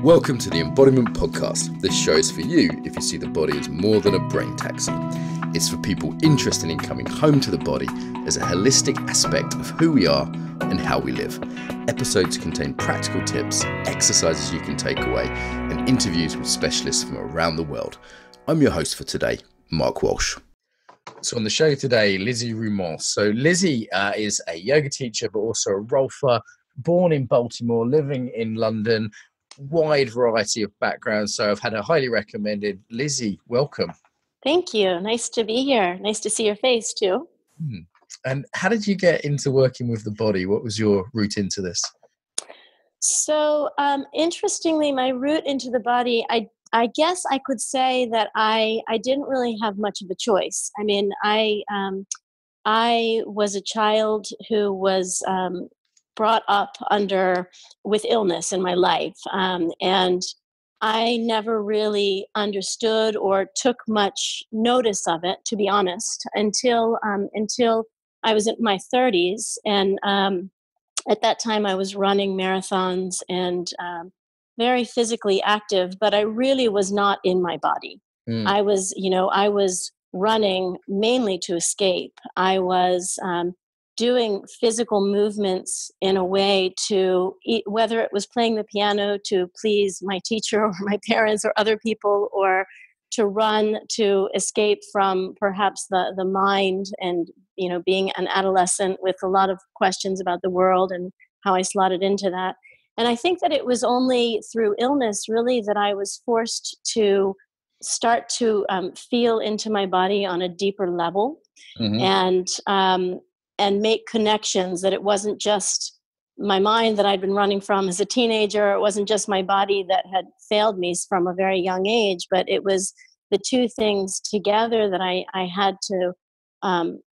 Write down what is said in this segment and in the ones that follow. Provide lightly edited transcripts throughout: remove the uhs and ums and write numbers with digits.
Welcome to the Embodiment podcast. This show is for you if you see the body as more than a brain taxi. It's for people interested in coming home to the body as a holistic aspect of who we are and how we live. Episodes contain practical tips, exercises you can take away, and interviews with specialists from around the world. I'm your host for today, Mark Walsh. So on the show today, Lizzie Reumont. So Lizzie is a yoga teacher, but also a rolfer, born in Baltimore, living in London, wide variety of backgrounds. So I've had her highly recommended. Lizzie, welcome. Thank you. Nice to be here. Nice to see your face too. And how did you get into working with the body? What was your route into this? So interestingly, my route into the body, I guess I could say that I didn't really have much of a choice. I mean, I was a child who was brought up with illness in my life. And I never really understood or took much notice of it, to be honest, until I was in my 30s. And at that time, I was running marathons and very physically active, but I really was not in my body. I was running mainly to escape. I was doing physical movements in a way to, whether it was playing the piano to please my teacher or my parents or other people, or to run to escape from perhaps the mind and, being an adolescent with a lot of questions about the world and how I slotted into that. And I think that it was only through illness really that I was forced to start to feel into my body on a deeper level. And make connections, that it wasn't just my mind that I'd been running from as a teenager. It wasn't just my body that had failed me from a very young age, but it was the two things together that I had to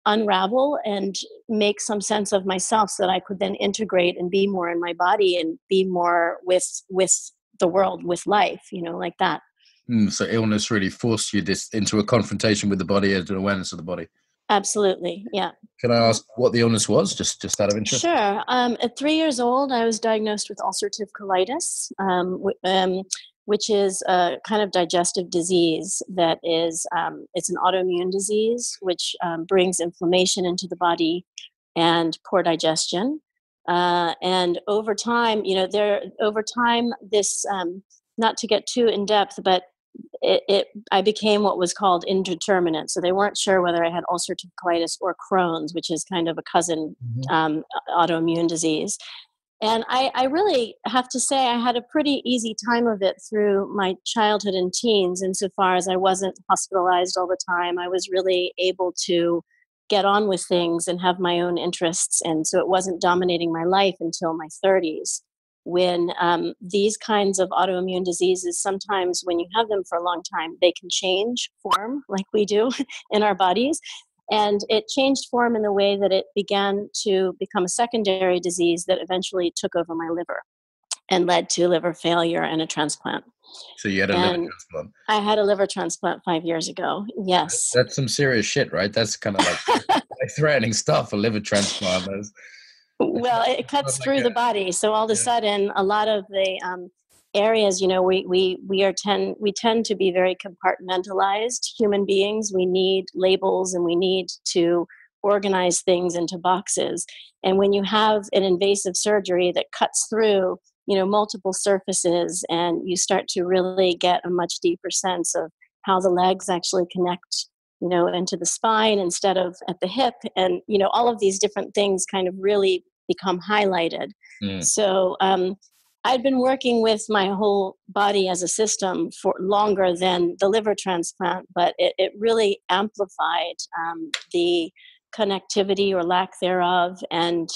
unravel and make some sense of myself so that I could then integrate and be more in my body and be more with the world, with life, like that. So illness really forced you into a confrontation with the body and an awareness of the body. Absolutely, yeah. Can I ask what the illness was, just out of interest? Sure. At 3 years old, I was diagnosed with ulcerative colitis, which is a kind of digestive disease that is, it's an autoimmune disease, which brings inflammation into the body and poor digestion. And over time, this, not to get too in depth, but I became what was called indeterminate. So they weren't sure whether I had ulcerative colitis or Crohn's, which is kind of a cousin autoimmune disease. And I really have to say I had a pretty easy time of it through my childhood and teens, insofar as I wasn't hospitalized all the time. I was really able to get on with things and have my own interests. And so it wasn't dominating my life until my 30s. When these kinds of autoimmune diseases, sometimes when you have them for a long time, they can change form like we do in our bodies. And it changed form in the way that it began to become a secondary disease that eventually took over my liver and led to liver failure and a transplant. So you had a liver transplant? I had a liver transplant 5 years ago, yes. That's some serious shit, right? That's kind of like threatening stuff, a liver transplant. Well, it cuts through the body. So all of a sudden, a lot of the areas, we tend to be very compartmentalized human beings. We need labels and we need to organize things into boxes. And when you have an invasive surgery that cuts through, multiple surfaces, and you start to really get a much deeper sense of how the legs actually connect into the spine instead of at the hip. And, all of these different things kind of really become highlighted. So I'd been working with my whole body as a system for longer than the liver transplant, but it really amplified the connectivity or lack thereof. And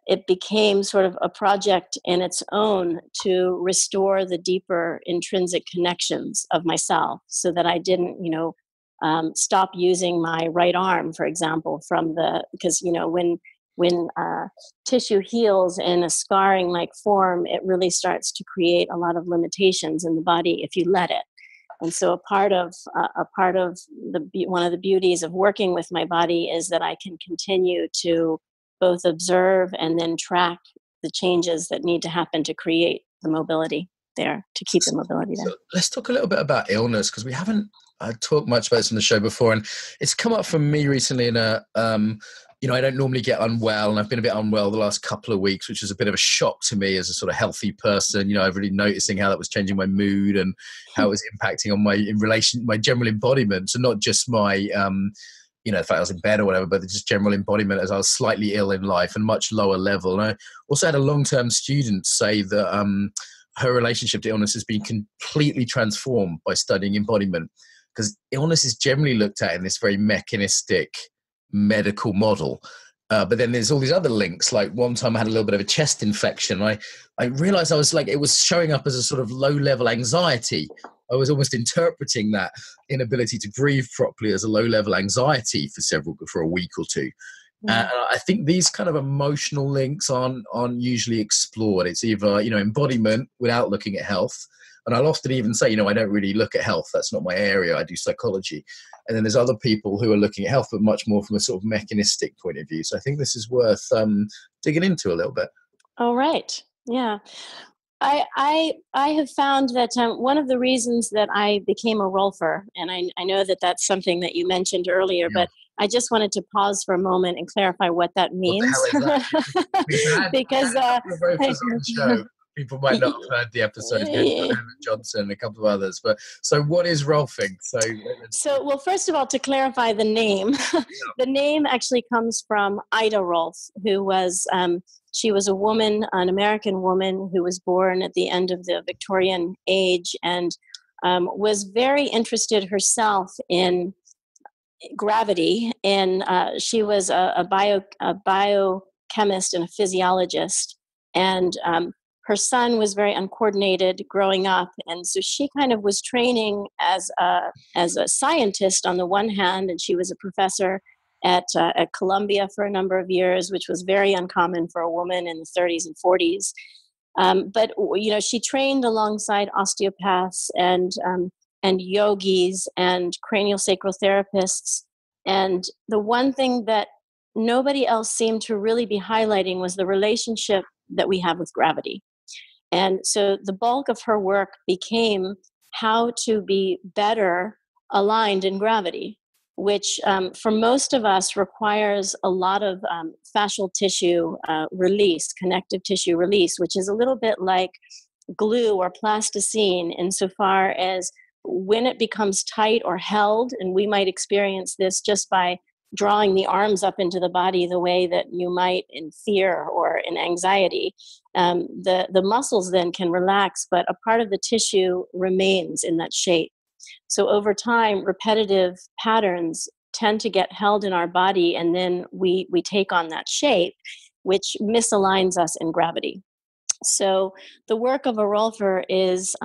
it became sort of a project in its own to restore the deeper intrinsic connections of myself, so that I didn't, stop using my right arm, for example, because when tissue heals in a scarring-like form, it really starts to create a lot of limitations in the body if you let it. And so one of the beauties of working with my body is that I can continue to both observe and then track the changes that need to happen to create the mobility there, to keep the mobility there. So let's talk a little bit about illness, because we haven't talked much about this on the show before, and it's come up for me recently in a I don't normally get unwell, and I've been a bit unwell the last couple of weeks, which is a bit of a shock to me as a sort of healthy person. I've really noticing how that was changing my mood and how it was impacting on my general embodiment. So not just my, the fact I was in bed or whatever, but just general embodiment as I was slightly ill in life and much lower level. And I also had a long-term student say that her relationship to illness has been completely transformed by studying embodiment, because illness is generally looked at in this very mechanistic medical model. But then there's all these other links. Like one time I had a little bit of a chest infection. I realized I was like, it was showing up as a sort of low level anxiety. I was almost interpreting that inability to breathe properly as a low level anxiety for a week or two. And I think these kind of emotional links aren't usually explored. It's either, embodiment without looking at health. And I'll often even say, I don't really look at health. That's not my area. I do psychology. And then there's other people who are looking at health, but much more from a sort of mechanistic point of view. So I think this is worth digging into a little bit. Oh, right. Yeah. I have found that one of the reasons that I became a Rolfer, and I know that that's something that you mentioned earlier, but I just wanted to pause for a moment and clarify what that means. What the hell is that? Because show. People might not have heard the episodes with Hannah Johnson and a couple of others. But so what is Rolfing? So, well, first of all, to clarify the name, the name actually comes from Ida Rolf, who was, she was a woman, an American woman who was born at the end of the Victorian age, and was very interested herself in gravity. And she was a biochemist and a physiologist. And her son was very uncoordinated growing up, and so she kind of was training as a scientist on the one hand, and she was a professor at Columbia for a number of years, which was very uncommon for a woman in the 30s and 40s. But she trained alongside osteopaths and yogis and cranial sacral therapists, and the one thing that nobody else seemed to really be highlighting was the relationship that we have with gravity. And so the bulk of her work became how to be better aligned in gravity, which for most of us requires a lot of fascial tissue release, connective tissue release, which is a little bit like glue or plasticine insofar as when it becomes tight or held, and we might experience this just by drawing the arms up into the body the way that you might in fear or in anxiety, the muscles then can relax, but a part of the tissue remains in that shape. So over time, repetitive patterns tend to get held in our body, and then we take on that shape, which misaligns us in gravity. So the work of a Rolfer is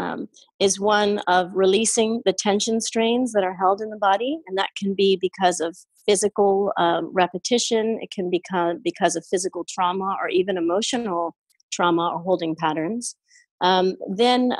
one of releasing the tension strains that are held in the body, and that can be because of physical repetition. It can become because of physical trauma or even emotional trauma or holding patterns. Then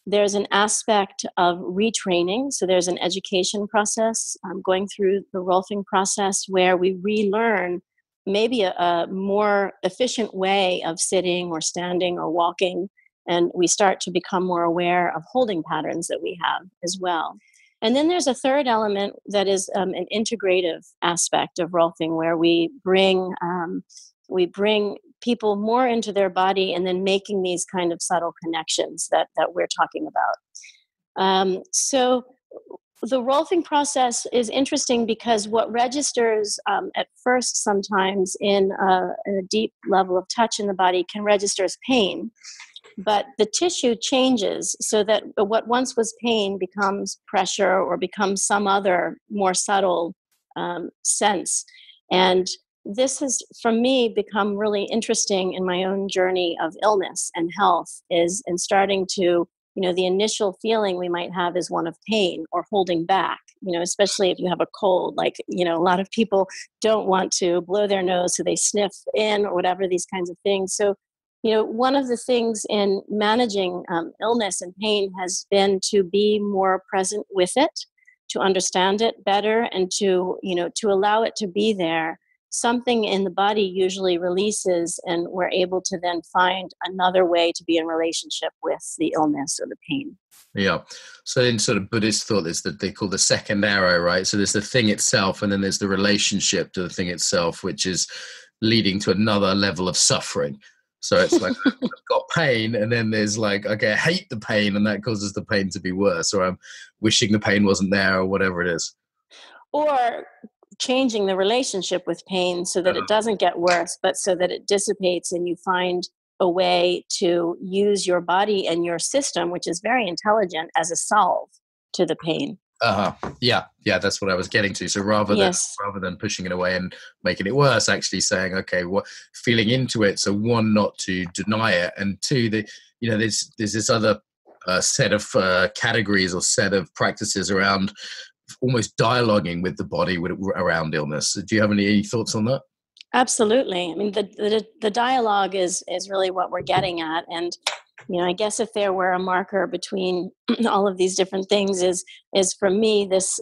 there's an aspect of retraining. So there's an education process going through the Rolfing process where we relearn maybe a more efficient way of sitting or standing or walking, and we start to become more aware of holding patterns that we have as well. And then there's a third element that is an integrative aspect of Rolfing, where we bring people more into their body and then making these kind of subtle connections that we're talking about. So the Rolfing process is interesting because what registers at first sometimes in a deep level of touch in the body can register as pain. But the tissue changes so that what once was pain becomes pressure or becomes some other more subtle sense. And this has, for me, become really interesting in my own journey of illness and health, is in starting to, the initial feeling we might have is one of pain or holding back, especially if you have a cold. Like, a lot of people don't want to blow their nose, so they sniff in or whatever, these kinds of things. So, one of the things in managing illness and pain has been to be more present with it, to understand it better, and to allow it to be there, something in the body usually releases, and we're able to then find another way to be in relationship with the illness or the pain. Yeah. So in sort of Buddhist thought, there's that they call the second arrow, right? So there's the thing itself, and then there's the relationship to the thing itself, which is leading to another level of suffering. So it's like, I've got pain, and then there's like, okay, I hate the pain, and that causes the pain to be worse, or I'm wishing the pain wasn't there, or whatever it is. Or changing the relationship with pain so that it doesn't get worse, but so that it dissipates and you find a way to use your body and your system, which is very intelligent, as a solve to the pain. Yeah, that's what I was getting to. So rather than pushing it away and making it worse, actually saying, okay, what, feeling into it. So one, not to deny it, and two, there's this other set of categories or set of practices around almost dialoguing with the body around illness. Do you have any thoughts on that? Absolutely. I mean, the dialogue is really what we're getting at. And, I guess if there were a marker between all of these different things is for me, this,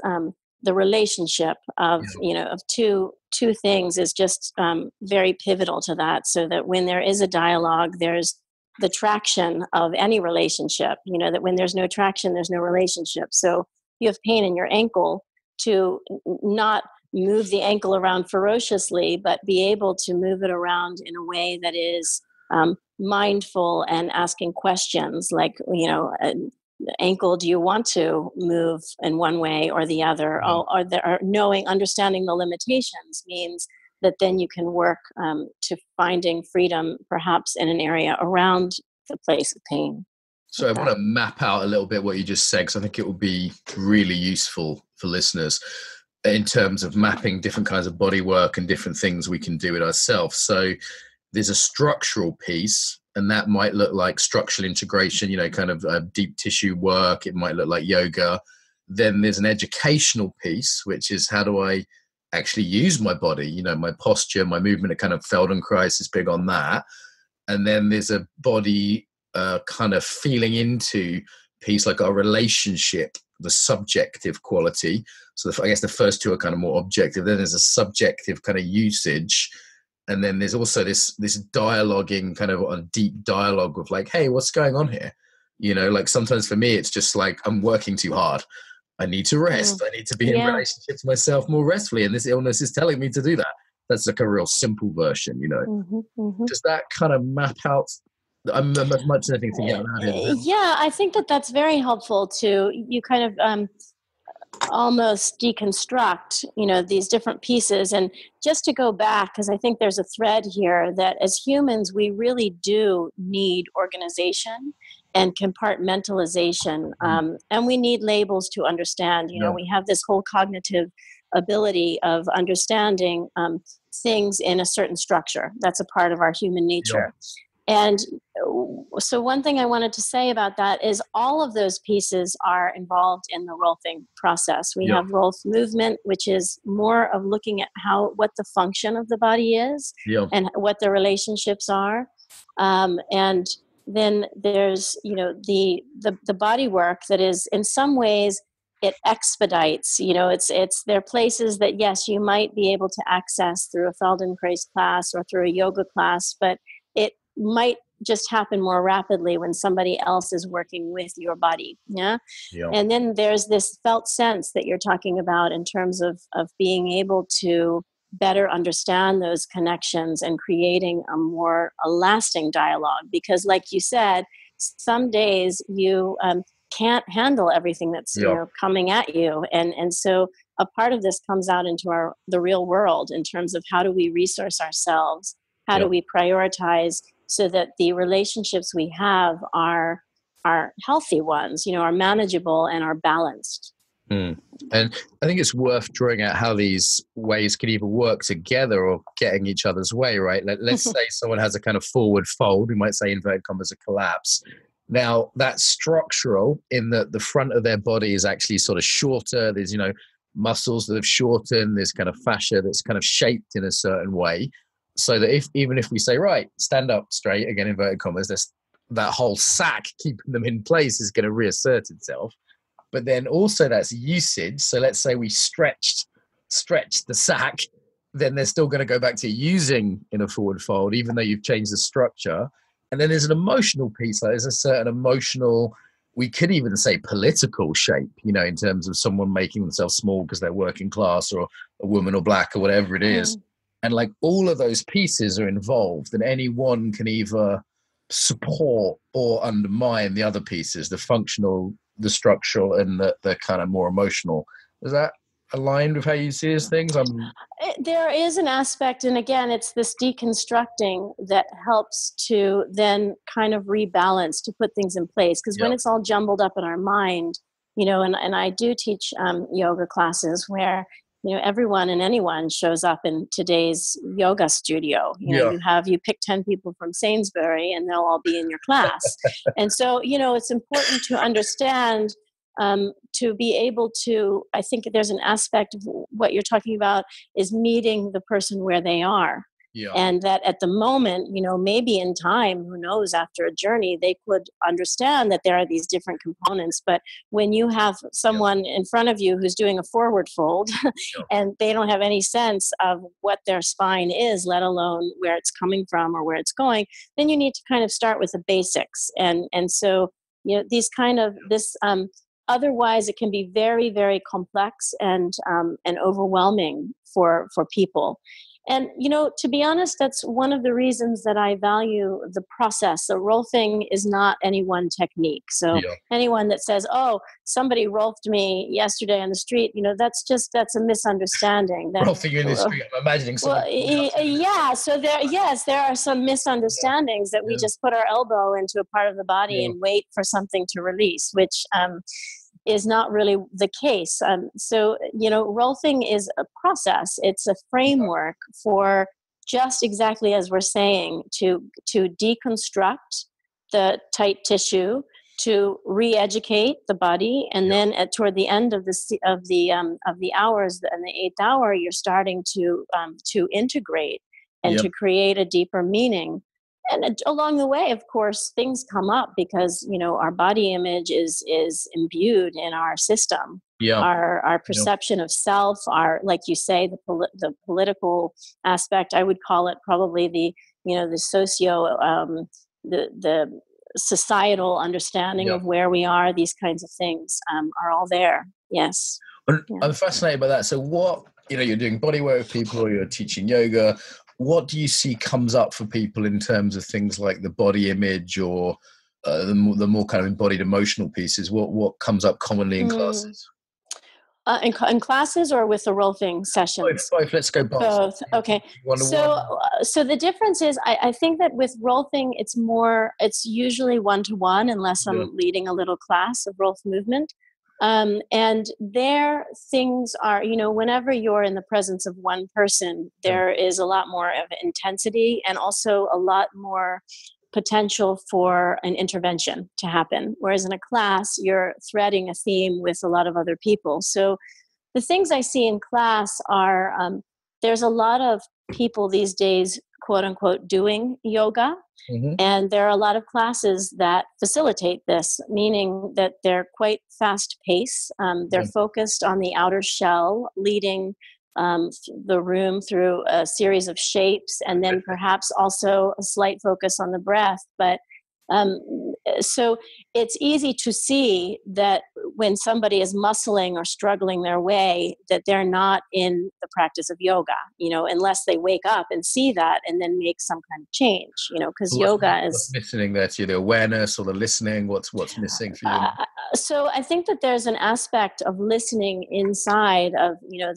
the relationship of, of two things is just very pivotal to that. So that when there is a dialogue, there's the traction of any relationship, that when there's no traction, there's no relationship. So you have pain in your ankle, to not move the ankle around ferociously, but be able to move it around in a way that is mindful and asking questions like, ankle, do you want to move in one way or the other? Or understanding the limitations means that then you can work to finding freedom, perhaps in an area around the place of pain. So I want to map out a little bit what you just said, because I think it will be really useful for listeners in terms of mapping different kinds of body work and different things we can do it ourselves. So there's a structural piece, and that might look like structural integration, kind of deep tissue work. It might look like yoga. Then there's an educational piece, which is how do I actually use my body, my posture, my movement. A kind of Feldenkrais is big on that. And then there's a body kind of feeling into piece, like our relationship, the subjective quality. So I guess the first two are kind of more objective. Then there's a subjective kind of usage. And then there's also this dialoguing, kind of a deep dialogue of like, hey, what's going on here? Like sometimes for me, it's just like, I'm working too hard. I need to rest. I need to be in relationship to myself more restfully. And this illness is telling me to do that. That's like a real simple version, Does that kind of map out? I'm as much as anything to get around here. Yeah, I think that's very helpful to you kind of almost deconstruct, these different pieces. And just to go back, because I think there's a thread here that as humans, we really do need organization and compartmentalization. And we need labels to understand, we have this whole cognitive ability of understanding things in a certain structure. That's a part of our human nature. And so one thing I wanted to say about that is all of those pieces are involved in the Rolfing process. We have Rolf movement, which is more of looking at what the function of the body is and what the relationships are. And then there's, the body work that is in some ways it expedites, there are places that, yes, you might be able to access through a Feldenkrais class or through a yoga class, but it might just happen more rapidly when somebody else is working with your body. And then there's this felt sense that you're talking about in terms of being able to better understand those connections and creating a lasting dialogue. Because like you said, some days you can't handle everything that's coming at you. And so a part of this comes out into the real world in terms of how do we resource ourselves? How do we prioritize so that the relationships we have are healthy ones, are manageable and are balanced? And I think it's worth drawing out how these ways can either work together or getting each other's way, right? Let's say someone has a kind of forward fold, we might say inverted commas a collapse. Now that's structural in that the front of their body is actually sort of shorter. There's, muscles that have shortened. There's kind of fascia that's kind of shaped in a certain way. So that even if we say, right, stand up straight, again, inverted commas, that whole sack keeping them in place is going to reassert itself. But then also that's usage. So let's say we stretched the sack then they're still going to go back to using in a forward fold, even though you've changed the structure. And then there's an emotional piece. Like there's a certain emotional, we could even say political shape, you know, in terms of someone making themselves small because they're working class or a woman or black or whatever it is. And like all of those pieces are involved, and any one can either support or undermine the other pieces, the functional, the structural, and the kind of more emotional. Is that aligned with how you see these things? There is an aspect, and again, it's this deconstructing that helps to then kind of rebalance, to put things in place. Because when it's all jumbled up in our mind, you know, and I do teach yoga classes where, you know, everyone and anyone shows up in today's yoga studio. You know, you pick 10 people from Sainsbury and they'll all be in your class. And so, you know, it's important to understand, to be able to, I think there's an aspect of what you're talking about is meeting the person where they are. And that at the moment, you know, maybe in time, who knows, after a journey, they could understand that there are these different components. But when you have someone in front of you who's doing a forward fold and they don't have any sense of what their spine is, let alone where it's coming from or where it's going, then you need to kind of start with the basics. And so, you know, these kind of this, otherwise it can be very, very complex and overwhelming for people. And, you know, to be honest, that's one of the reasons that I value the process. So Rolfing is not any one technique. So anyone that says, oh, somebody Rolfed me yesterday on the street, you know, that's a misunderstanding. Rolfing in the street, I'm imagining something. Well, so there are some misunderstandings that we just put our elbow into a part of the body and wait for something to release, which is not really the case. So, you know, Rolfing is a process. It's a framework for just exactly as we're saying, to deconstruct the tight tissue, to re-educate the body, and then toward the end of the hours, and the 8th hour, you're starting to integrate and to create a deeper meaning. And along the way, of course, things come up because, you know, our body image is imbued in our system. Our perception of self, our, like you say, the political aspect. I would call it probably the the societal understanding of where we are. These kinds of things are all there. Yes. I'm fascinated by that. So what, you know, you're doing bodywork with people, or you're teaching yoga. What do you see comes up for people in terms of things like the body image, or the more kind of embodied emotional pieces? What comes up commonly in classes? In classes or with the Rolfing sessions? Both. Let's go both. Okay. So the difference is, I think that with Rolfing, it's usually one-to-one, unless I'm leading a little class of Rolf movement. And there things are, you know, whenever you're in the presence of one person, there is a lot more of intensity and also a lot more potential for an intervention to happen. Whereas in a class, you're threading a theme with a lot of other people. So the things I see in class are, there's a lot of people these days, quote unquote, doing yoga. And there are a lot of classes that facilitate this, meaning that they're quite fast paced. They're focused on the outer shell, leading the room through a series of shapes, and then perhaps also a slight focus on the breath. But so it's easy to see that when somebody is muscling or struggling their way, that they're not in the practice of yoga, you know, unless they wake up and see that and then make some kind of change, you know, because yoga is... What's missing there to you, the awareness or the listening? What's missing for you? So I think that there's an aspect of listening inside of, you know,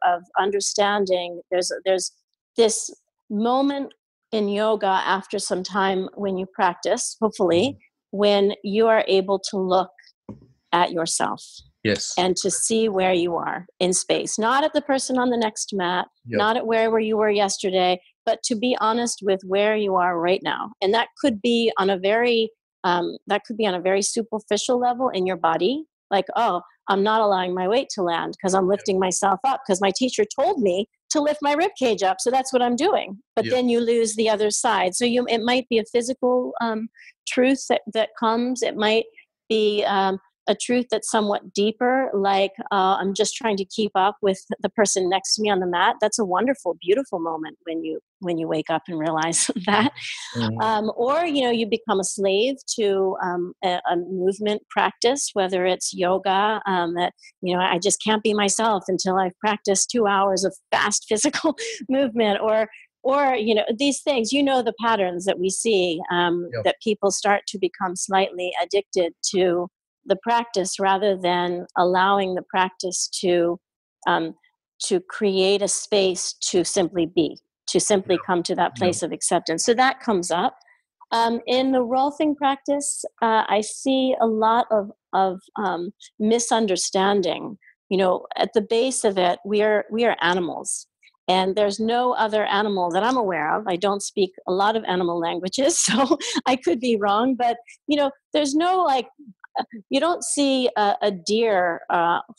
of understanding. There's this moment in yoga after some time when you practice, hopefully, when you are able to look at yourself. Yes. And to see where you are in space, not at the person on the next mat, not at where you were yesterday, but to be honest with where you are right now. And that could be on a very superficial level in your body. Like, oh, I'm not allowing my weight to land because I'm lifting myself up because my teacher told me to lift my rib cage up. So that's what I'm doing. But then you lose the other side. So it might be a physical truth that comes. It might be a truth that's somewhat deeper, like I'm just trying to keep up with the person next to me on the mat. That's a wonderful, beautiful moment when you wake up and realize that. Or you become a slave to a movement practice, whether it's yoga, that I just can't be myself until I've practiced 2 hours of fast physical movement, or these things, the patterns that we see, that people start to become slightly addicted to the practice rather than allowing the practice to create a space to simply be, to simply come to that place of acceptance. So that comes up. In the Rolfing practice, I see a lot of misunderstanding. At the base of it, we are animals. And there's no other animal that I'm aware of. I don't speak a lot of animal languages, so I could be wrong. But, there's no you don't see a deer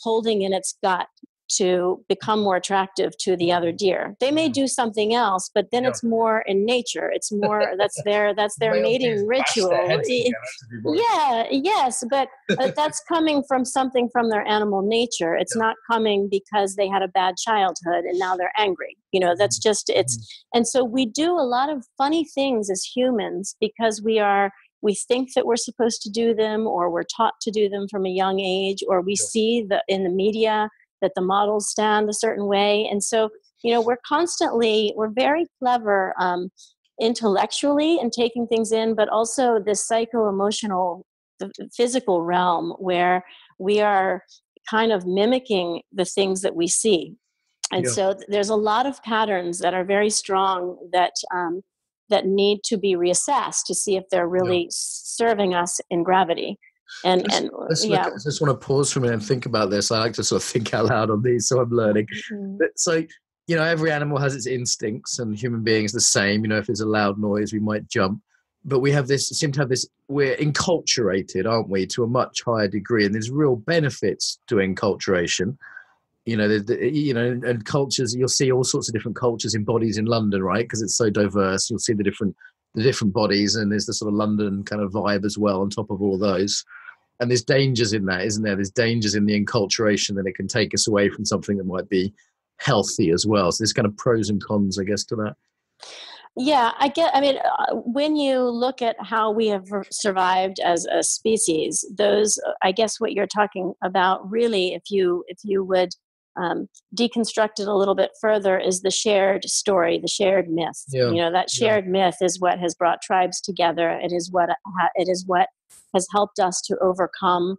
holding in its gut to become more attractive to the other deer. They may do something else, but then it's more in nature. It's more that's their mating ritual. Yeah, yes, but that's coming from something from their animal nature. It's not coming because they had a bad childhood and now they're angry. That's just and so we do a lot of funny things as humans because we think that we're supposed to do them, or we're taught to do them from a young age, or we see in the media that the models stand a certain way. And so, we're very clever intellectually in taking things in, but also this psycho-emotional, the physical realm where we are kind of mimicking the things that we see. And so there's a lot of patterns that are very strong that need to be reassessed to see if they're really serving us in gravity. I just want to pause for a minute and think about this. I like to sort of think out loud on these, so I'm learning. So, every animal has its instincts, and human beings the same. If there's a loud noise, we might jump. But we're enculturated, aren't we, to a much higher degree, and there's real benefits to enculturation. And cultures, you'll see all sorts of different cultures embodied in London, right? Because it's so diverse. You'll see the different bodies, and there's the sort of London kind of vibe as well on top of all those. And there's dangers in that, isn't there? There's dangers in the enculturation that it can take us away from something that might be healthy as well. So there's kind of pros and cons, I guess, to that. Yeah, when you look at how we have survived as a species, I guess what you're talking about really, if you would deconstruct it a little bit further, is the shared story, the shared myth. That shared myth is what has brought tribes together. It is what has helped us to overcome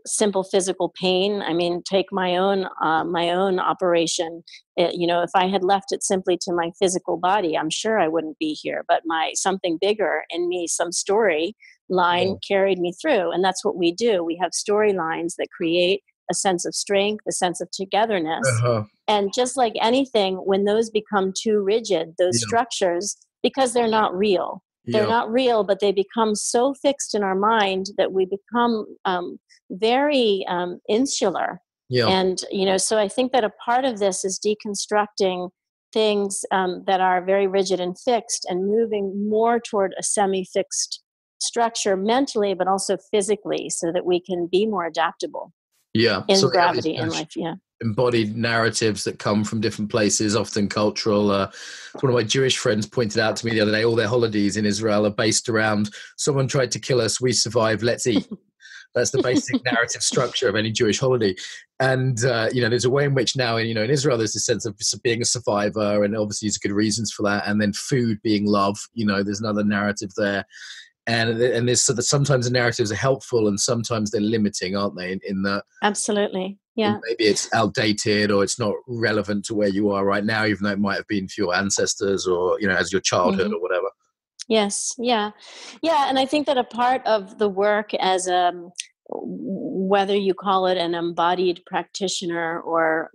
simple physical pain. Take my own operation. If I had left it simply to my physical body, I'm sure I wouldn't be here. But something bigger in me, some story line carried me through, and that's what we do. We have storylines that create a sense of strength, a sense of togetherness. And just like anything, when those become too rigid, those structures, because they're not real. They're not real, but they become so fixed in our mind that we become very insular. And, so I think that a part of this is deconstructing things that are very rigid and fixed and moving more toward a semi-fixed structure mentally, but also physically, so that we can be more adaptable. In so gravity in life. Embodied narratives that come from different places, often cultural. One of my Jewish friends pointed out to me the other day, all their holidays in Israel are based around someone tried to kill us, we survived, let's eat. That's the basic narrative structure of any Jewish holiday. And, there's a way in which now, in Israel, there's this sense of being a survivor, and obviously there's good reasons for that. And then food being love, there's another narrative there. And there's so that sometimes the narratives are helpful and sometimes they're limiting, aren't they? In that, absolutely, yeah. Maybe it's outdated or it's not relevant to where you are right now, even though it might have been for your ancestors or as your childhood or whatever. Yes, yeah. And I think that a part of the work as whether you call it an embodied practitioner or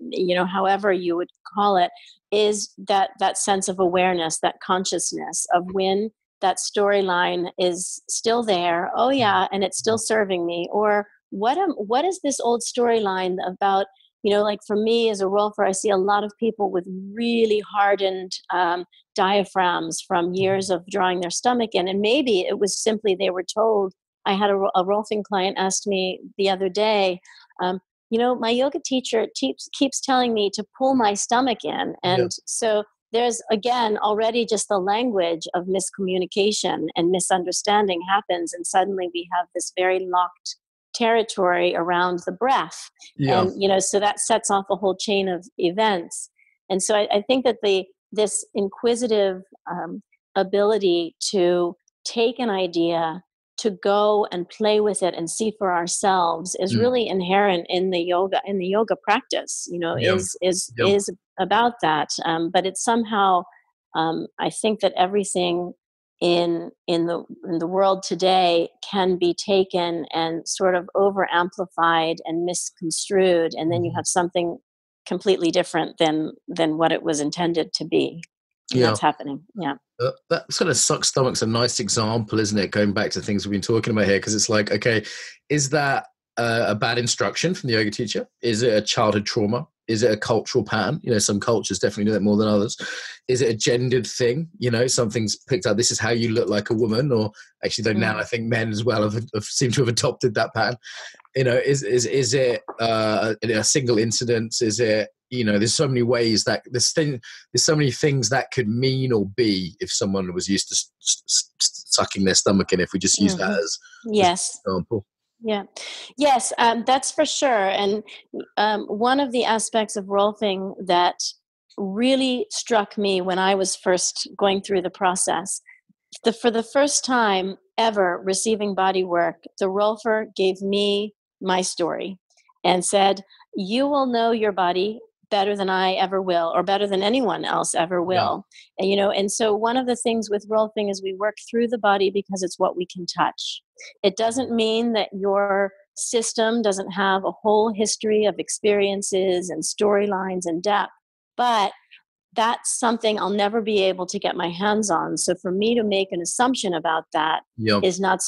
however you would call it, is that sense of awareness, that consciousness of when that storyline is still there. Oh yeah, and it's still serving me. Or what is this old storyline about? Like for me as a rolfer, I see a lot of people with really hardened diaphragms from years of drawing their stomach in, and maybe it was simply they were told I had a Rolfing client asked me the other day, my yoga teacher keeps telling me to pull my stomach in. Yeah. And so there's, again, already just the language of miscommunication and misunderstanding happens. And suddenly we have this very locked territory around the breath. Yeah. And, so that sets off a whole chain of events. And so I think that this inquisitive ability to take an idea, to go and play with it and see for ourselves is really inherent in the yoga practice. Yeah. Is about that. But it's somehow, I think that everything in the world today can be taken and sort of over amplified and misconstrued, and then you have something completely different than what it was intended to be. And Yeah. that's happening. Yeah. That sort of suck stomach's a nice example, isn't it? Going back to things we've been talking about here, because it's like, okay, is that a bad instruction from the yoga teacher? Is it a childhood trauma? Is it a cultural pattern? Some cultures definitely do that more than others. Is it a gendered thing? Something's picked up. This is how you look like a woman, or actually, though now I think men as well have seem to have adopted that pattern. Is it a single incident? Is it, there's so many ways that there's so many things that could mean or be if someone was used to sucking their stomach in, if we just use that as Yes. an example. Yeah. Yes, that's for sure. And one of the aspects of Rolfing that really struck me when I was first going through the process, for the first time ever receiving body work, the Rolfer gave me my story and said, "You will know your body better than I ever will, or better than anyone else ever will." And so one of the things with Rolfing is we work through the body because it's what we can touch. It doesn't mean that your system doesn't have a whole history of experiences and storylines and depth, but that's something I'll never be able to get my hands on. So for me to make an assumption about that is not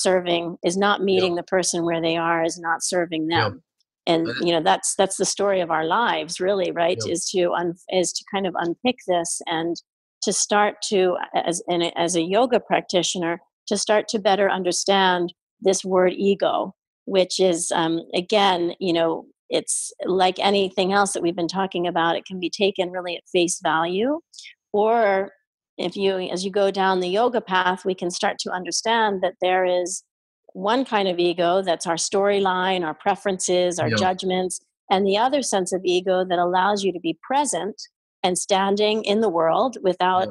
meeting the person where they are, is not serving them. And that's the story of our lives, really, right? Is to kind of unpick this and to start to, as a yoga practitioner, to start to better understand this word ego, which is again, it's like anything else that we've been talking about. It can be taken really at face value, or as you go down the yoga path, we can start to understand that there is one kind of ego that's our storyline, our preferences, our judgments, and the other sense of ego that allows you to be present and standing in the world without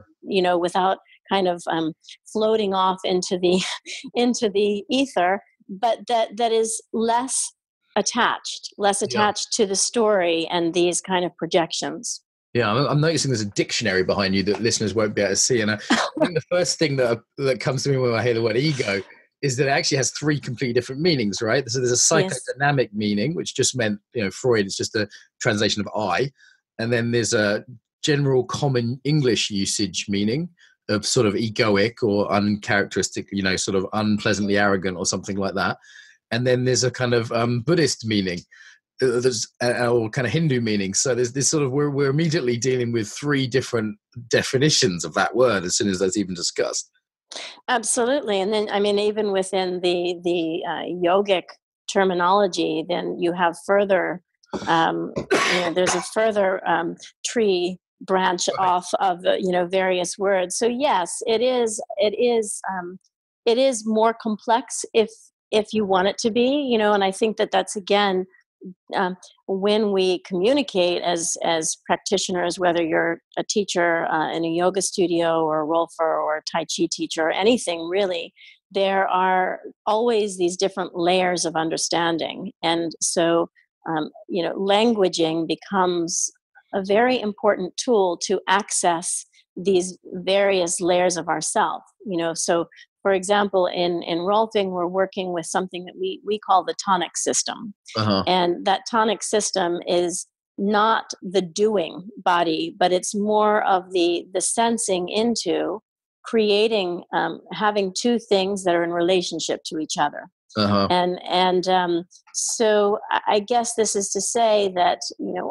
kind of floating off into the ether, but that is less attached to the story and these kind of projections. Yeah, I'm noticing there's a dictionary behind you that listeners won't be able to see. And I think the first thing that comes to me when I hear the word ego is that it actually has three completely different meanings, right? So there's a psychodynamic meaning, which just meant, Freud, it's just a translation of I. And then there's a general common English usage meaning of sort of egoic or uncharacteristic, sort of unpleasantly arrogant or something like that. And then there's a kind of Buddhist meaning, or kind of Hindu meaning. So there's this sort of, we're immediately dealing with three different definitions of that word as soon as that's even discussed. Absolutely. And then, even within the yogic terminology, then you have further, there's a further tree branch off of various words. So yes, it is more complex if you want it to be, and I think that's again, when we communicate as practitioners, whether you're a teacher in a yoga studio or a Rolfer or a Tai Chi teacher or anything really, there are always these different layers of understanding. And so, languaging becomes a very important tool to access these various layers of ourself. So for example, in Rolfing, we're working with something that we call the tonic system. And that tonic system is not the doing body, but it's more of the sensing into creating, having two things that are in relationship to each other. So I guess this is to say that,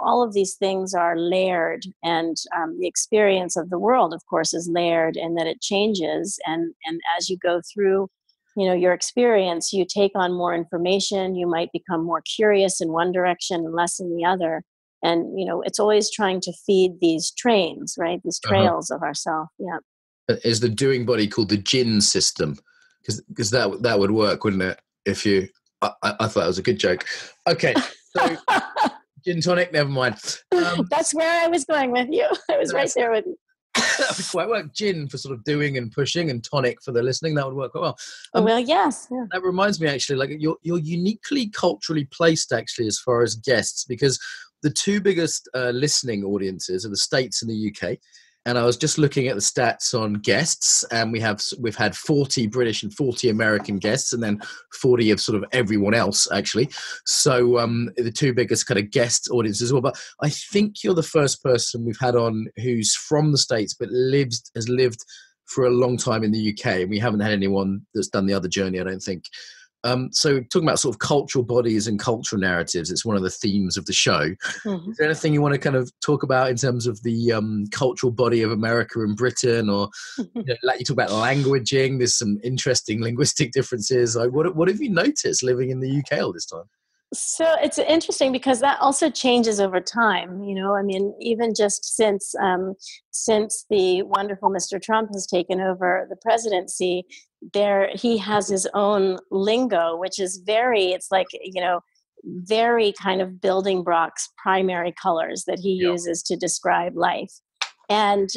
all of these things are layered, and the experience of the world, of course, is layered, and that it changes. And as you go through your experience, you take on more information, you might become more curious in one direction and less in the other. And, it's always trying to feed these trains, right? These trails of ourself. Yeah. Is the doing body called the gin system? Because that would work, wouldn't it? If you, I thought that was a good joke. Okay. So gin tonic, never mind. That's where I was going with you. I was right there with you. That would quite work. Gin for sort of doing and pushing, and tonic for the listening. That would work quite well. Well, yes. Yeah. That reminds me, actually, like you're uniquely culturally placed, actually, as far as guests, because the two biggest listening audiences are the States and the UK. And I was just looking at the stats on guests, and we've had 40 British and 40 American guests, and then 40 of sort of everyone else, actually. So the two biggest kind of guest audiences as well. But I think you're the first person we've had on who's from the States but has lived for a long time in the UK, and we haven't had anyone that's done the other journey, I don't think. So talking about sort of cultural bodies and cultural narratives, it's one of the themes of the show. Mm-hmm. Is there anything you want to kind of talk about in terms of the cultural body of America and Britain, or like you talk about languaging? There's some interesting linguistic differences. Like what have you noticed living in the UK all this time? So it's interesting because that also changes over time. Even just since the wonderful Mr. Trump has taken over the presidency, he has his own lingo, which is very kind of building blocks, primary colors that he uses to describe life. And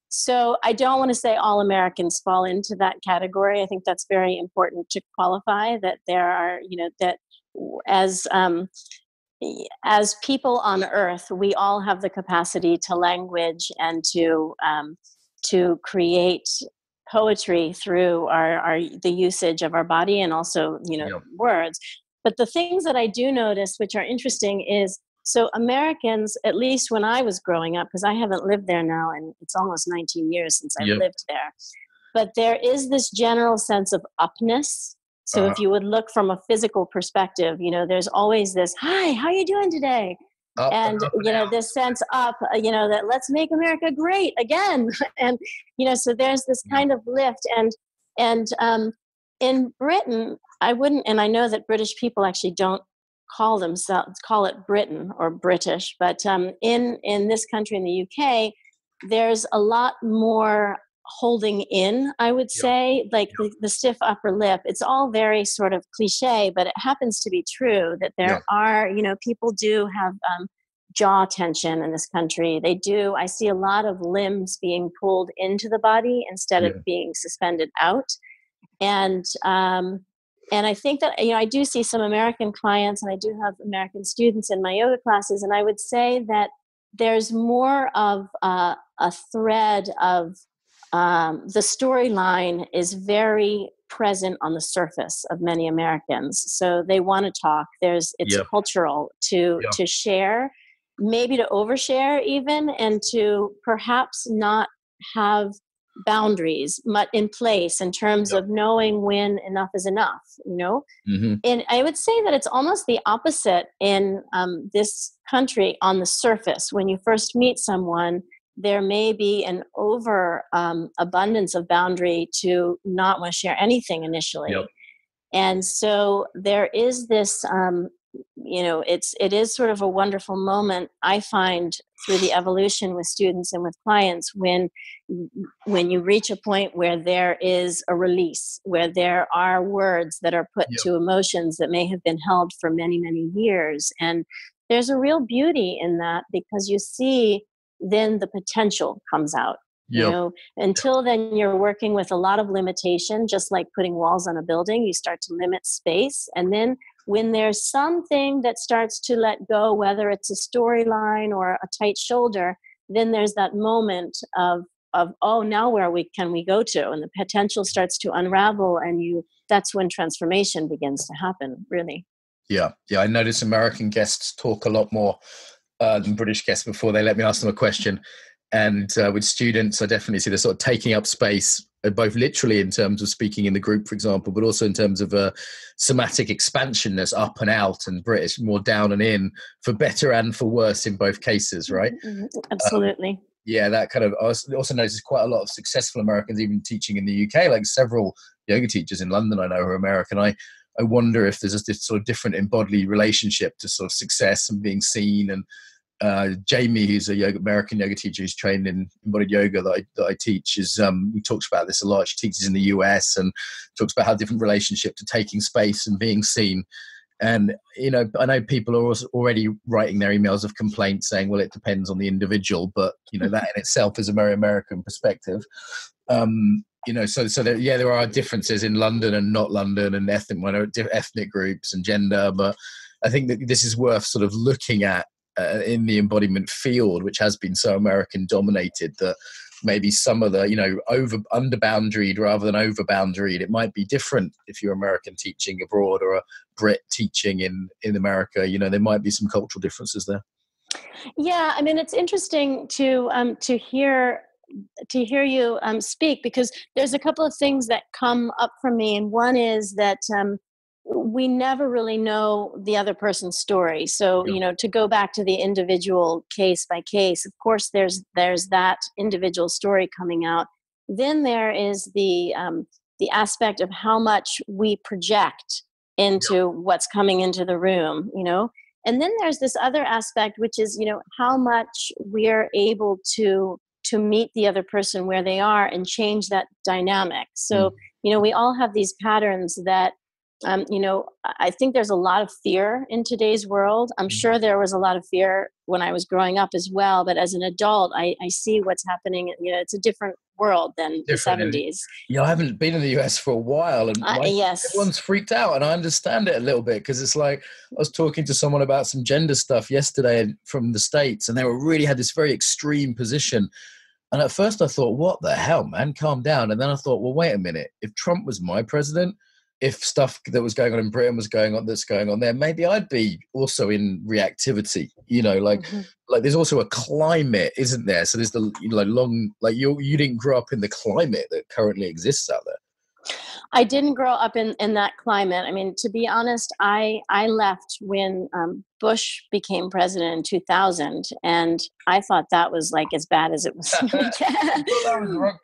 so I don't want to say all Americans fall into that category. I think that's very important to qualify that there are, that as people on Earth, we all have the capacity to language and to create poetry through the usage of our body and also words. But the things that I do notice, which are interesting, is so Americans, at least when I was growing up, because I haven't lived there now, and it's almost 19 years since I've lived there, but there is this general sense of upness. So if you would look from a physical perspective, there's always this, hi, how are you doing today? And this sense up, that let's make America great again. And, so there's this kind of lift. And in Britain, I wouldn't, and I know that British people actually don't call it Britain or British, but in this country, in the UK, there's a lot more holding in, I would say, like the stiff upper lip. It's all very sort of cliche, but it happens to be true that there are, people do have jaw tension in this country. They do. I see a lot of limbs being pulled into the body instead of being suspended out. And I think that, I do see some American clients, and I do have American students in my yoga classes, and I would say that there's more of a thread of the storyline is very present on the surface of many Americans. So they want to talk. It's cultural to share, maybe to overshare even, and to perhaps not have boundaries in place in terms of knowing when enough is enough, Mm-hmm. And I would say that it's almost the opposite in this country on the surface. When you first meet someone, there may be an abundance of boundary to not want to share anything initially. Yep. And so there is this, it is sort of a wonderful moment, I find, through the evolution with students and with clients, when you reach a point where there is a release, where there are words that are put to emotions that may have been held for many, many years. And there's a real beauty in that, because you see then the potential comes out. Until then you're working with a lot of limitation, just like putting walls on a building. You start to limit space, and then when there's something that starts to let go, whether it's a storyline or a tight shoulder, then there's that moment of now where can we go to, and the potential starts to unravel, and that's when transformation begins to happen, really. I notice American guests talk a lot more than British guests before they let me ask them a question. And with students, I definitely see they're sort of taking up space, both literally in terms of speaking in the group, for example, but also in terms of somatic expansion. There's up and out, and British more down and in, for better and for worse in both cases, right? Mm-hmm. Absolutely. That kind of, I also noticed quite a lot of successful Americans even teaching in the UK, like several yoga teachers in London I know who are American. I wonder if there's this sort of different embodied relationship to sort of success and being seen. And Jamie, who's a American yoga teacher who's trained in embodied yoga that I teach, we talks about this a lot. She teaches in the US and talks about how different relationship to taking space and being seen. And, you know, I know people are already writing their emails of complaint saying, well, it depends on the individual, but, you know, that in itself is a very American perspective. You know, so there are differences in London and not London, and ethnic groups and gender, but I think that this is worth sort of looking at in the embodiment field, which has been so American dominated, that maybe some of the, you know, under boundaried rather than over boundaried. It might be different if you're American teaching abroad or a Brit teaching in America. You know, there might be some cultural differences there. Yeah, I mean, it's interesting to hear you speak, because there's a couple of things that come up for me, and one is that we never really know the other person's story. So, you know, to go back to the individual case by case, of course, there's that individual story coming out. Then there is the aspect of how much we project into what's coming into the room, you know. And then there's this other aspect, which is, you know, how much we're able to meet the other person where they are and change that dynamic. So, you know, we all have these patterns that, you know, I think there's a lot of fear in today's world. I'm sure there was a lot of fear when I was growing up as well. But as an adult, I see what's happening. You know, it's a different world than the 70s. Yeah, I haven't been in the US for a while, and everyone's freaked out, and I understand it a little bit, because it's like I was talking to someone about some gender stuff yesterday from the States, and they really had this very extreme position. And at first I thought, what the hell, man, calm down. And then I thought, well, wait a minute. If Trump was my president, if stuff that was going on in Britain was going on, that's going on there, maybe I'd be also in reactivity, you know, like there's also a climate, isn't there? So there's the, you know, you didn't grow up in the climate that currently exists out there. I didn't grow up in that climate. I mean, to be honest, I left when Bush became president in 2000, and I thought that was like as bad as it was going to get. That was the rock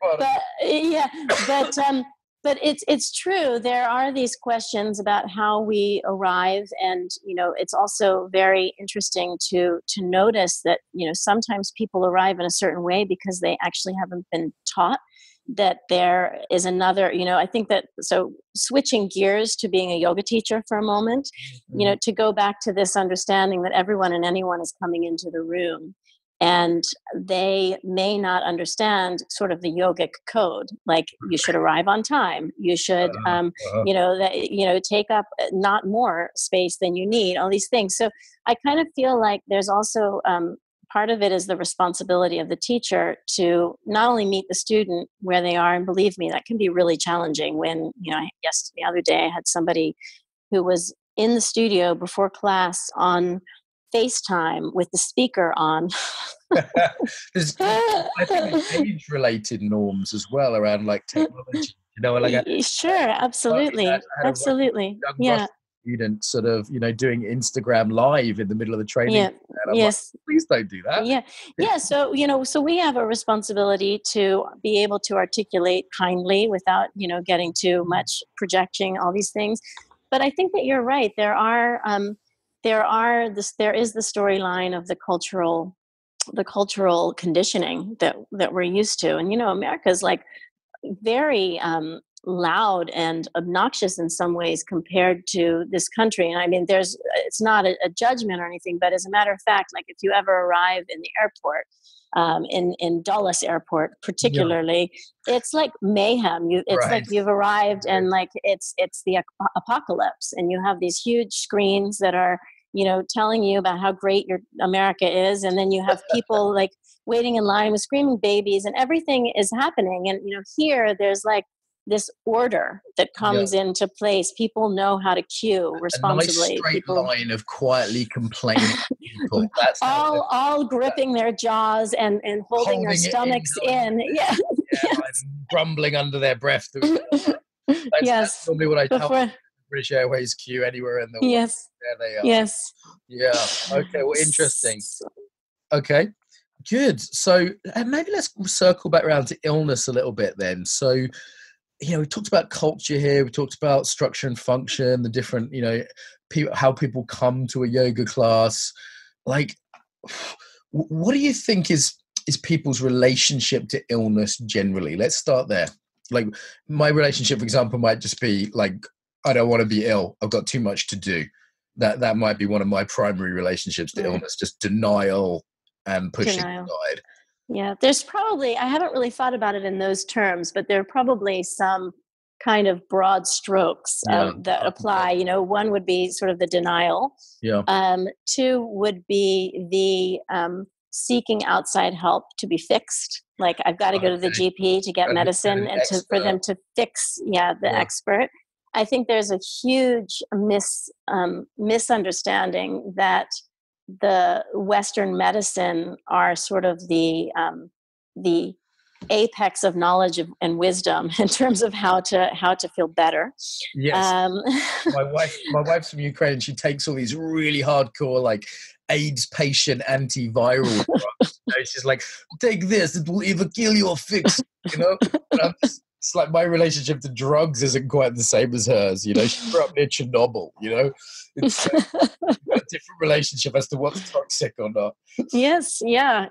bottom. But it's true. There are these questions about how we arrive, and you know, it's also very interesting to notice that, you know, sometimes people arrive in a certain way because they actually haven't been taught that there is another, you know, I think that, so switching gears to being a yoga teacher for a moment, you know, to go back to this understanding that everyone and anyone is coming into the room, and they may not understand sort of the yogic code, like you should arrive on time, you should, you know, that, you know, take up not more space than you need, all these things. So I kind of feel like there's also, part of it is the responsibility of the teacher to not only meet the student where they are, and believe me, that can be really challenging when, you know, the other day I had somebody who was in the studio before class on FaceTime with the speaker on. I think there's age-related norms as well around like technology, you know, like sure, absolutely, absolutely, yeah. Student sort of, you know, doing Instagram live in the middle of the training. Yeah. Yes. Like, please don't do that. Yeah. So, you know, so we have a responsibility to be able to articulate kindly without, you know, getting too much projecting all these things. But I think that you're right. There is the storyline of the cultural conditioning that we're used to. And, you know, America's like very, loud and obnoxious in some ways compared to this country. And I mean, it's not a judgment or anything, but as a matter of fact, like if you ever arrive in the airport, in Dulles Airport particularly, it's like mayhem. It's like you've arrived and like it's the apocalypse, and you have these huge screens that are, you know, telling you about how great your America is, and then you have people like waiting in line with screaming babies, and everything is happening. And you know, here there's like this order that comes into place. People know how to cue responsibly. A nice straight line of quietly complaining people. That's all gripping their jaws and holding their stomachs in. Yeah. Yes. Grumbling under their breath. That's probably what I tell British Airways queue anywhere in the world. Yes. There they are. Yes. Yeah. Okay. Well, interesting. Okay. Good. So maybe let's circle back around to illness a little bit then. So we talked about culture here. We talked about structure and function, the different, how people come to a yoga class. Like, what do you think is people's relationship to illness generally? Let's start there. Like, my relationship, for example, might just be like, I don't want to be ill. I've got too much to do. That might be one of my primary relationships to illness, just denial and pushing aside. Yeah, there's probably, I haven't really thought about it in those terms, but there are probably some kind of broad strokes that apply. One would be sort of the denial. Yeah. Two would be the seeking outside help to be fixed. Like, I've got to go to the GP to get medicine and for them to fix, the expert. I think there's a huge misunderstanding that the Western medicine are sort of the apex of knowledge and wisdom in terms of how to feel better. Yes. My wife's from Ukraine, and she takes all these really hardcore, like, AIDS patient antiviral drugs. She's like, take this, it will either kill you or fix you. It's like my relationship to drugs isn't quite the same as hers. She grew up near Chernobyl. It's a different relationship as to what's toxic or not. Yes, yeah.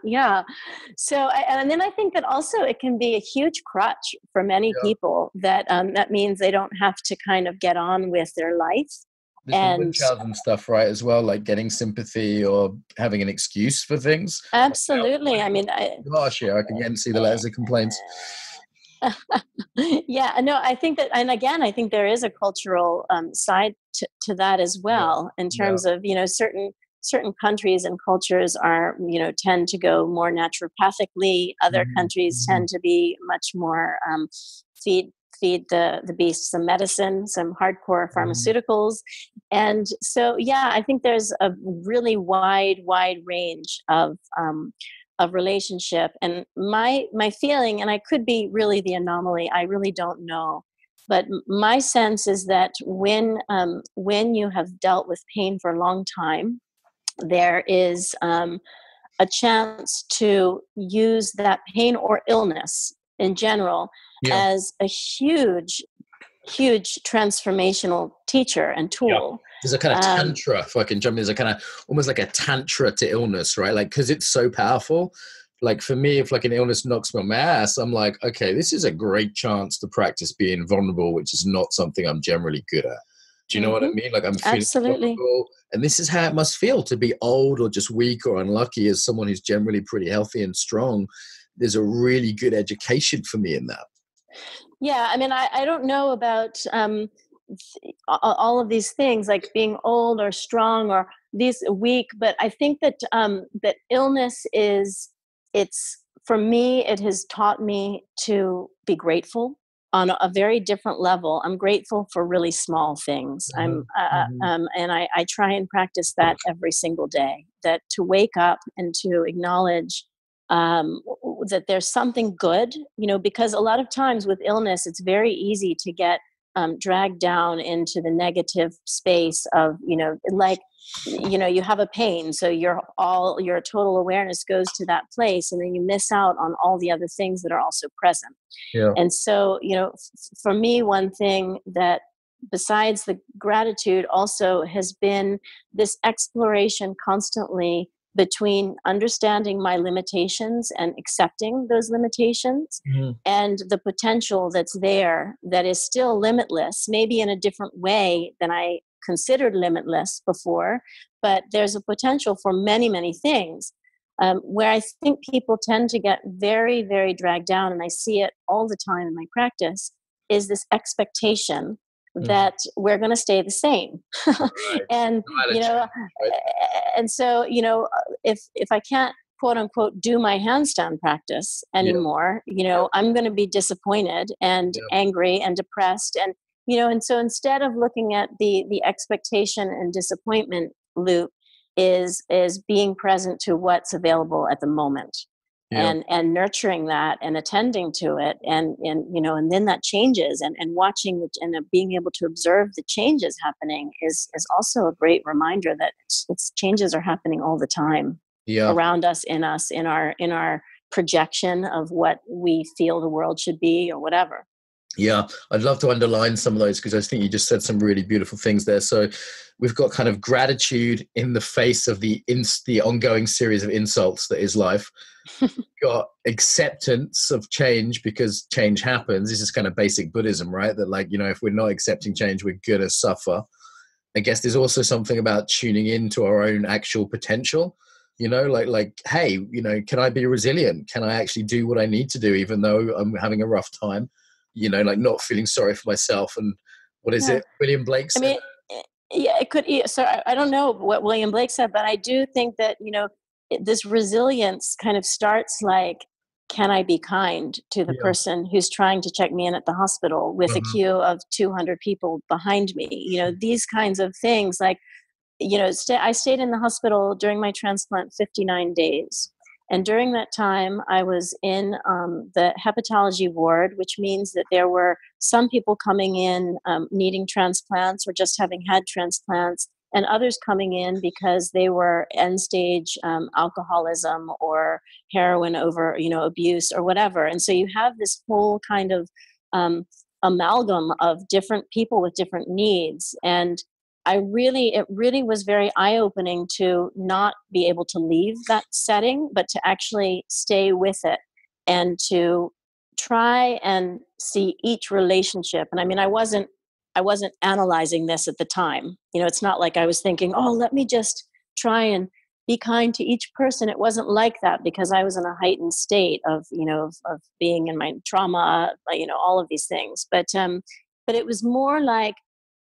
So, and then I think that also it can be a huge crutch for many people. That means they don't have to kind of get on with their life. And stuff, right, as well, like getting sympathy or having an excuse for things. Absolutely. I mean, last year I can again see the letters of complaints. Yeah, no, I think that, and again, I think there is a cultural side to that as well, in terms of, certain countries and cultures are, tend to go more naturopathically. Other countries tend to be much more feed the beast some medicine, some hardcore pharmaceuticals. And so, I think there's a really wide range of relationship. And my feeling, and I could be really the anomaly, I really don't know, but my sense is that when you have dealt with pain for a long time, there is a chance to use that pain or illness in general as a huge transformational teacher and tool. There's a kind of tantra, if I can jump in, there's a kind of almost like a tantra to illness, right? Like, because it's so powerful. Like, for me, if like an illness knocks me on my ass, I'm like, okay, this is a great chance to practice being vulnerable, which is not something I'm generally good at. Do you know what I mean? Like, I'm feeling vulnerable, and this is how it must feel to be old or just weak or unlucky as someone who's generally pretty healthy and strong. There's a really good education for me in that. Yeah, I mean, I don't know about all of these things, like being old or strong or these weak, but I think that that illness for me, it has taught me to be grateful on a very different level. I'm grateful for really small things. And I try and practice that every single day. That to wake up and to acknowledge that there's something good, because a lot of times with illness, it's very easy to get dragged down into the negative space of, you have a pain. So your total awareness goes to that place, and then you miss out on all the other things that are also present. Yeah. And so, for me, one thing that besides the gratitude also has been this exploration constantly between understanding my limitations and accepting those limitations and the potential that's there that is still limitless, maybe in a different way than I considered limitless before, but there's a potential for many, many things. Where I think people tend to get very, very dragged down, and I see it all the time in my practice, is this expectation that we're going to stay the same. And, and so, if I can't, quote unquote, do my handstand practice anymore, I'm going to be disappointed and angry and depressed. And, and so instead of looking at the expectation and disappointment loop is being present to what's available at the moment. And nurturing that and attending to it, and then that changes, and watching and being able to observe the changes happening is also a great reminder that it's changes are happening all the time around us, in our projection of what we feel the world should be or whatever. Yeah, I'd love to underline some of those because I think you just said some really beautiful things there. So we've got kind of gratitude in the face of the ongoing series of insults that is life. Got acceptance of change because change happens. This is kind of basic Buddhism, right? That like, if we're not accepting change, we're going to suffer. I guess there's also something about tuning into our own actual potential, like, hey, can I be resilient? Can I actually do what I need to do, even though I'm having a rough time, like not feeling sorry for myself. And what is Yeah. it? William Blake I said. mean, yeah, it could. So I don't know what William Blake said, but I do think that this resilience kind of starts like, can I be kind to the Yeah. person who's trying to check me in at the hospital with a Uh-huh. queue of 200 people behind me? These kinds of things. Like, I stayed in the hospital during my transplant 59 days. And during that time, I was in the hepatology ward, which means that there were some people coming in needing transplants or just having had transplants, and others coming in because they were end stage alcoholism or heroin abuse or whatever. And so you have this whole kind of um, amalgam of different people with different needs. And it really was very eye opening to not be able to leave that setting, but to actually stay with it and to try and see each relationship. And I mean, I wasn't analyzing this at the time. It's not like I was thinking, oh, let me just try and be kind to each person. It wasn't like that because I was in a heightened state of being in my trauma, all of these things. But it was more like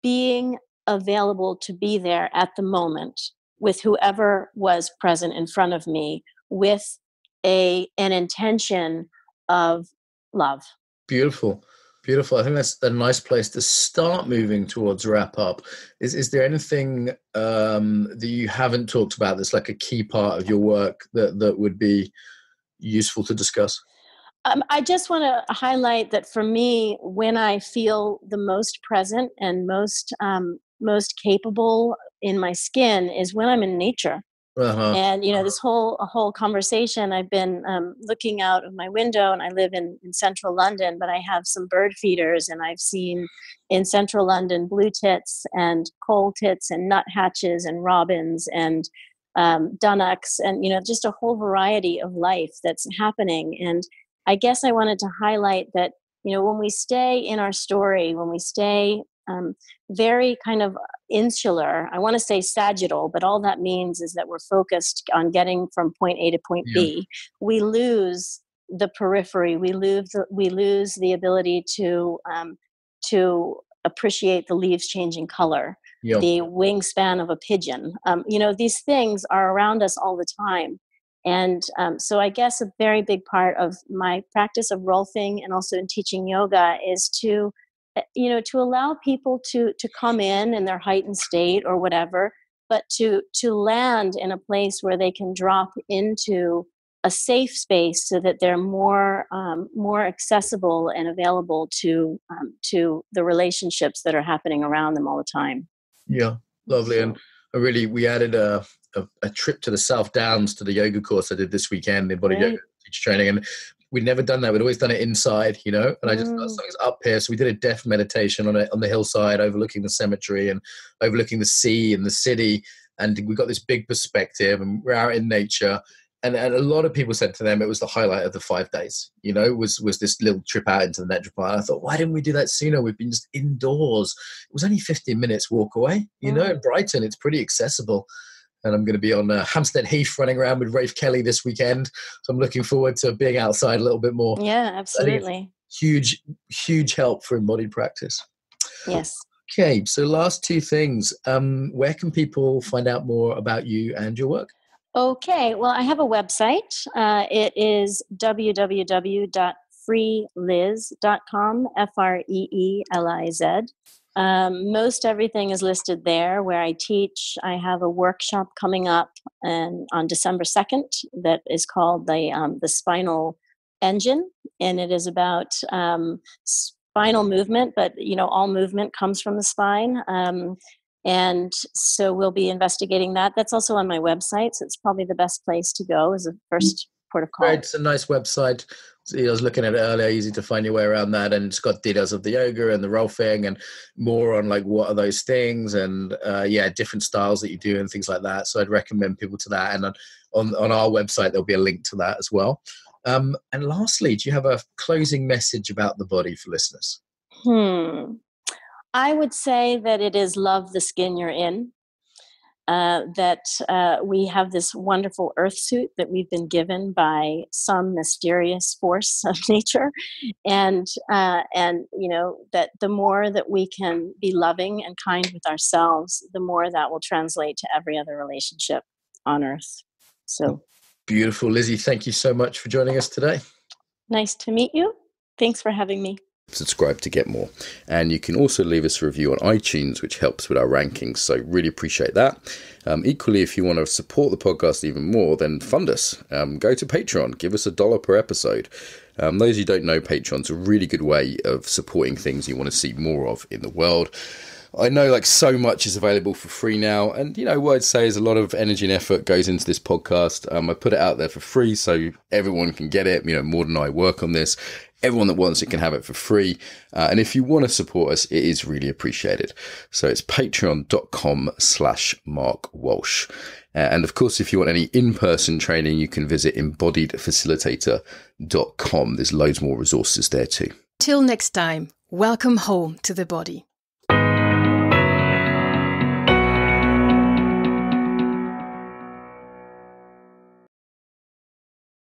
being available to be there at the moment with whoever was present in front of me with an intention of love. Beautiful. Beautiful. I think that's a nice place to start moving towards wrap up. Is there anything that you haven't talked about that's like a key part of your work that would be useful to discuss? I just want to highlight that for me, when I feel the most present and most capable in my skin is when I'm in nature. Uh-huh. And this whole conversation, I've been looking out of my window, and I live in central London, but I have some bird feeders, and I've seen in central London blue tits and coal tits and nuthatches and robins and dunnocks, and just a whole variety of life that's happening. And I guess I wanted to highlight that when we stay in our story, when we stay very kind of insular, I want to say sagittal, but all that means is that we're focused on getting from point A to point Yeah. B. We lose the periphery. We lose the ability to appreciate the leaves changing color, Yeah. the wingspan of a pigeon. These things are around us all the time. And so I guess a very big part of my practice of Rolfing and also in teaching yoga is to allow people to come in their heightened state or whatever, but to land in a place where they can drop into a safe space so that they're more accessible and available to the relationships that are happening around them all the time. Yeah. Lovely. And So, we added a trip to the South Downs to the yoga course I did this weekend, the embodied yoga great. teacher training. And we'd never done that. We'd always done it inside, And I just thought Mm, something's up here. So we did a death meditation on the hillside, overlooking the cemetery and overlooking the sea and the city. And we got this big perspective, and we're out in nature. And a lot of people said to them it was the highlight of the 5 days, was this little trip out into the metropolitan. I thought, why didn't we do that sooner? We've been just indoors. It was only 15 minutes walk away, mm. in Brighton. It's pretty accessible. And I'm going to be on Hampstead Heath running around with Rafe Kelly this weekend. So I'm looking forward to being outside a little bit more. Yeah, I think it's absolutely. huge, huge help for embodied practice. Yes. Okay, so last 2 things. Where can people find out more about you and your work? Okay, well, I have a website. It is www.freeliz.com, Freeliz. Most everything is listed there where I teach. I have a workshop coming up on December 2nd that is called the Spinal Engine, and it is about spinal movement, but all movement comes from the spine. And so we'll be investigating that. That's also on my website, so it's probably the best place to go as a first port of call. It's a nice website. I was looking at it earlier, easy to find your way around that. And it's got details of the yoga and the Rolfing and more on like what are those things and different styles that you do and things like that. So I'd recommend people to that. And on our website, there'll be a link to that as well. And lastly, do you have a closing message about the body for listeners? I would say that it is love the skin you're in. That we have this wonderful earth suit that we've been given by some mysterious force of nature, and that the more that we can be loving and kind with ourselves, the more that will translate to every other relationship on earth. So beautiful. Lizzie, thank you so much for joining us today. Nice to meet you. Thanks for having me. Subscribe to get more. And you can also leave us a review on iTunes, which helps with our rankings. So really appreciate that. Equally, if you want to support the podcast even more, then fund us. Go to Patreon. Give us $1 per episode. Those who don't know, Patreon's a really good way of supporting things you want to see more of in the world. I know like so much is available for free now. And, what I'd say is a lot of energy and effort goes into this podcast. I put it out there for free so everyone can get it. Maud and I work on this. Everyone that wants it can have it for free. And if you want to support us, it is really appreciated. So it's patreon.com/Mark Walsh. And of course, if you want any in-person training, you can visit embodiedfacilitator.com. There's loads more resources there too. Till next time, welcome home to the body.